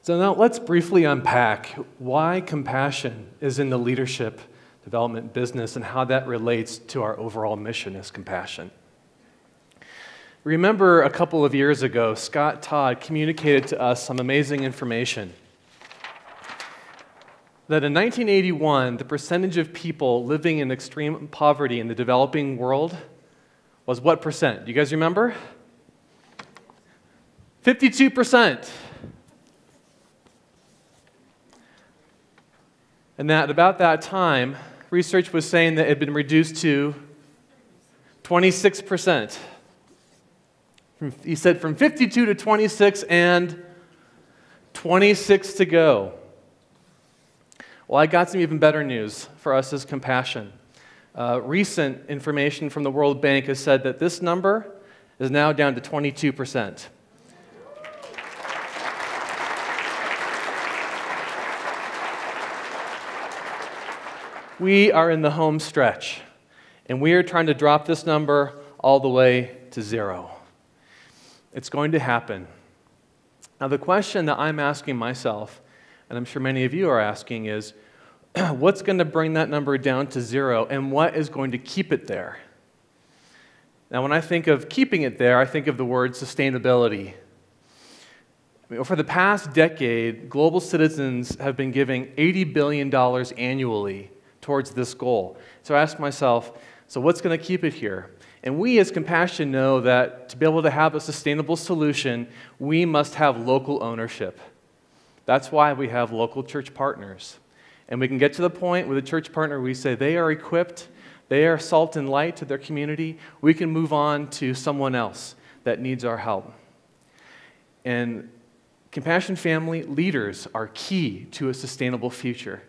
So now let's briefly unpack why compassion is in the leadership development business and how that relates to our overall mission as compassion. Remember a couple of years ago, Scott Todd communicated to us some amazing information. That in 1981, the percentage of people living in extreme poverty in the developing world was what percent? Do you guys remember? 52%. And that about that time, research was saying that it had been reduced to 26%. He said from 52 to 26 and 26 to go. Well, I got some even better news for us as compassion. Recent information from the World Bank has said that this number is now down to 22%. We are in the home stretch, and we are trying to drop this number all the way to 0. It's going to happen. Now, the question that I'm asking myself, and I'm sure many of you are asking, is what's going to bring that number down to 0, and what is going to keep it there? Now, when I think of keeping it there, I think of the word sustainability. For the past decade, global citizens have been giving $80 billion annually towards this goal. So I ask myself, so what's going to keep it here? And we as Compassion know that to be able to have a sustainable solution, we must have local ownership. That's why we have local church partners. And we can get to the point with a church partner we say they are equipped, they are salt and light to their community, we can move on to someone else that needs our help. And Compassion family leaders are key to a sustainable future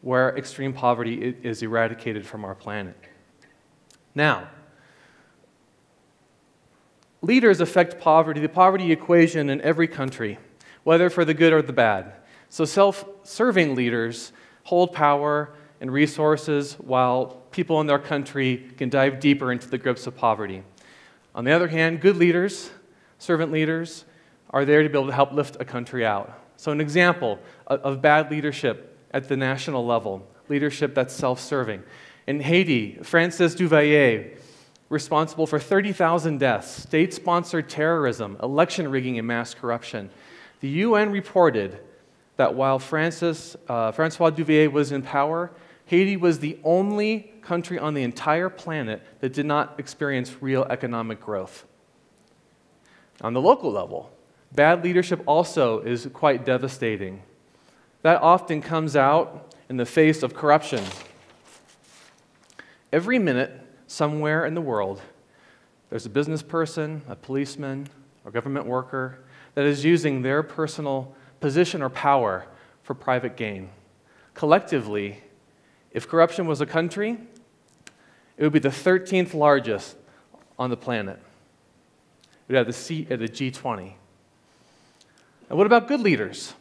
where extreme poverty is eradicated from our planet. Now, leaders affect poverty, the poverty equation in every country, whether for the good or the bad. So self-serving leaders hold power and resources while people in their country can dive deeper into the grips of poverty. On the other hand, good leaders, servant leaders, are there to be able to help lift a country out. So an example of bad leadership at the national level, leadership that's self-serving. In Haiti, Francis Duvalier, responsible for 30,000 deaths, state-sponsored terrorism, election rigging, and mass corruption. The UN reported that while Francois Duvalier was in power, Haiti was the only country on the entire planet that did not experience real economic growth. On the local level, bad leadership also is quite devastating. That often comes out in the face of corruption. Every minute, somewhere in the world, there's a business person, a policeman, or government worker that is using their personal position or power for private gain. Collectively, if corruption was a country, it would be the 13th largest on the planet. It would have the seat at the G20. And what about good leaders?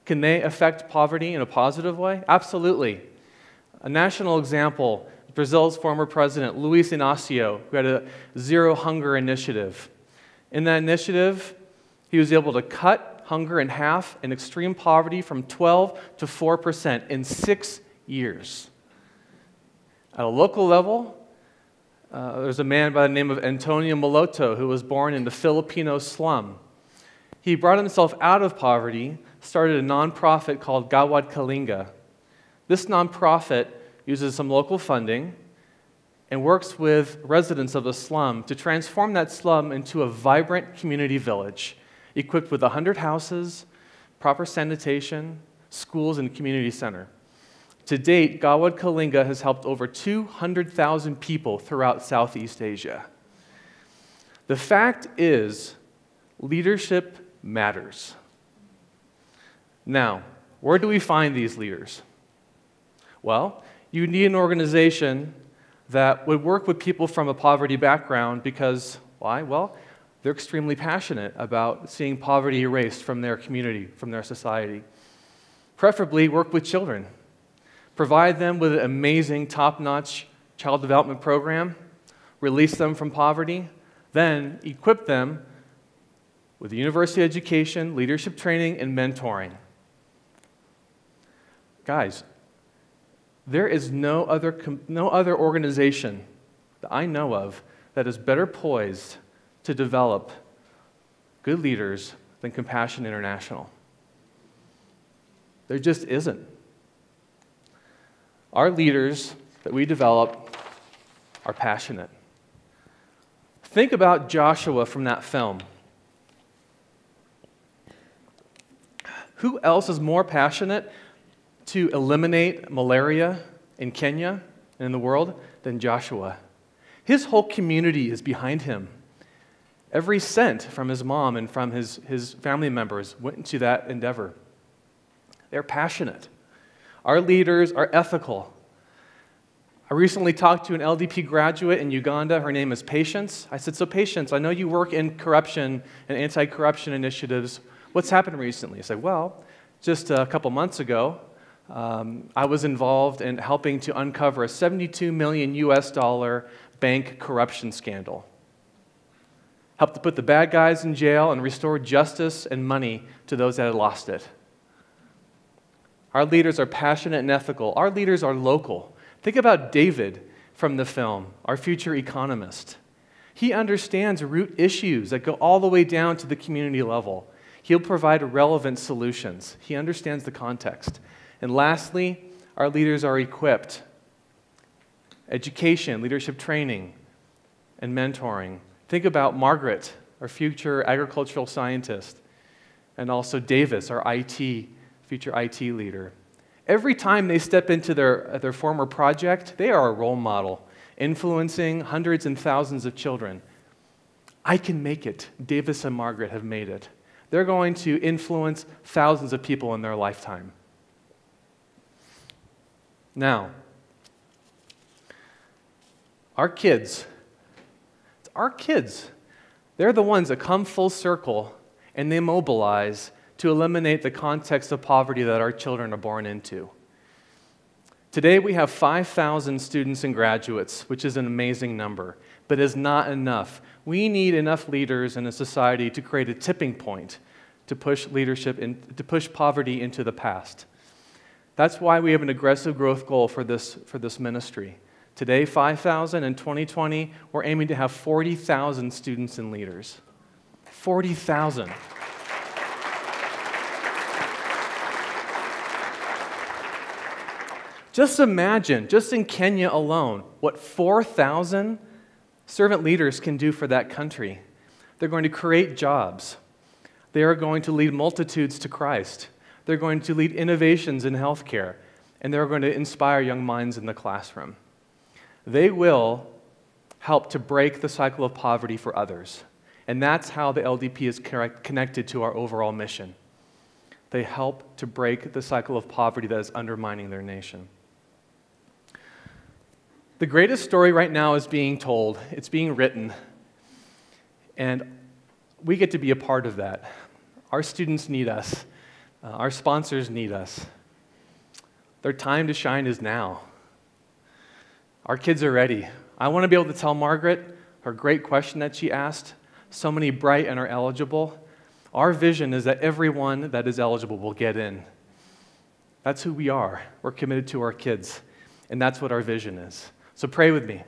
Can they affect poverty in a positive way? Absolutely. A national example, Brazil's former president, Luiz Inácio, who had a Zero Hunger initiative. In that initiative, he was able to cut hunger in half and extreme poverty from 12 to 4% in 6 years. At a local level, there's a man by the name of Antonio Maloto who was born in the Filipino slum. He brought himself out of poverty, started a nonprofit called Gawad Kalinga. This nonprofit uses some local funding and works with residents of the slum to transform that slum into a vibrant community village, equipped with 100 houses, proper sanitation, schools, and a community center. To date, Gawad Kalinga has helped over 200,000 people throughout Southeast Asia. The fact is, leadership matters. Now, where do we find these leaders? Well, you need an organization that would work with people from a poverty background because, why? Well, they're extremely passionate about seeing poverty erased from their community, from their society. Preferably work with children. Provide them with an amazing, top-notch child development program, release them from poverty, then equip them with university education, leadership training, and mentoring. Guys, there is no other organization that I know of that is better poised to develop good leaders than Compassion International. There just isn't. Our leaders that we develop are passionate. Think about Joshua from that film. Who else is more passionate to eliminate malaria in Kenya and in the world than Joshua? His whole community is behind him. Every cent from his mom and from his family members went into that endeavor. They're passionate. Our leaders are ethical. I recently talked to an LDP graduate in Uganda. Her name is Patience. I said, so Patience, I know you work in corruption and anti-corruption initiatives. What's happened recently? I said, well, just a couple months ago, I was involved in helping to uncover a $72 million bank corruption scandal. Helped to put the bad guys in jail and restore justice and money to those that had lost it. Our leaders are passionate and ethical. Our leaders are local. Think about David from the film, our future economist. He understands root issues that go all the way down to the community level. He'll provide relevant solutions. He understands the context. And lastly, our leaders are equipped. Education, leadership training, and mentoring. Think about Margaret, our future agricultural scientist, and also Davis, our future IT leader. Every time they step into their former project, they are a role model, influencing hundreds and thousands of children. I can make it. Davis and Margaret have made it. They're going to influence thousands of people in their lifetime. Now, our kids, they're the ones that come full circle and they mobilize to eliminate the context of poverty that our children are born into. Today we have 5,000 students and graduates, which is an amazing number, but is not enough. We need enough leaders in a society to create a tipping point to push to push poverty into the past. That's why we have an aggressive growth goal for this ministry. Today, 5,000. In 2020, we're aiming to have 40,000 students and leaders. 40,000. Just imagine, just in Kenya alone, what 4,000 servant leaders can do for that country. They're going to create jobs. They are going to lead multitudes to Christ. They're going to lead innovations in healthcare, and they're going to inspire young minds in the classroom. They will help to break the cycle of poverty for others, and that's how the LDP is connected to our overall mission. They help to break the cycle of poverty that is undermining their nation. The greatest story right now is being told. It's being written, and we get to be a part of that. Our students need us. Our sponsors need us. Their time to shine is now. Our kids are ready. I want to be able to tell Margaret her great question that she asked. So many bright and are eligible. Our vision is that everyone that is eligible will get in. That's who we are. We're committed to our kids, and that's what our vision is. So pray with me.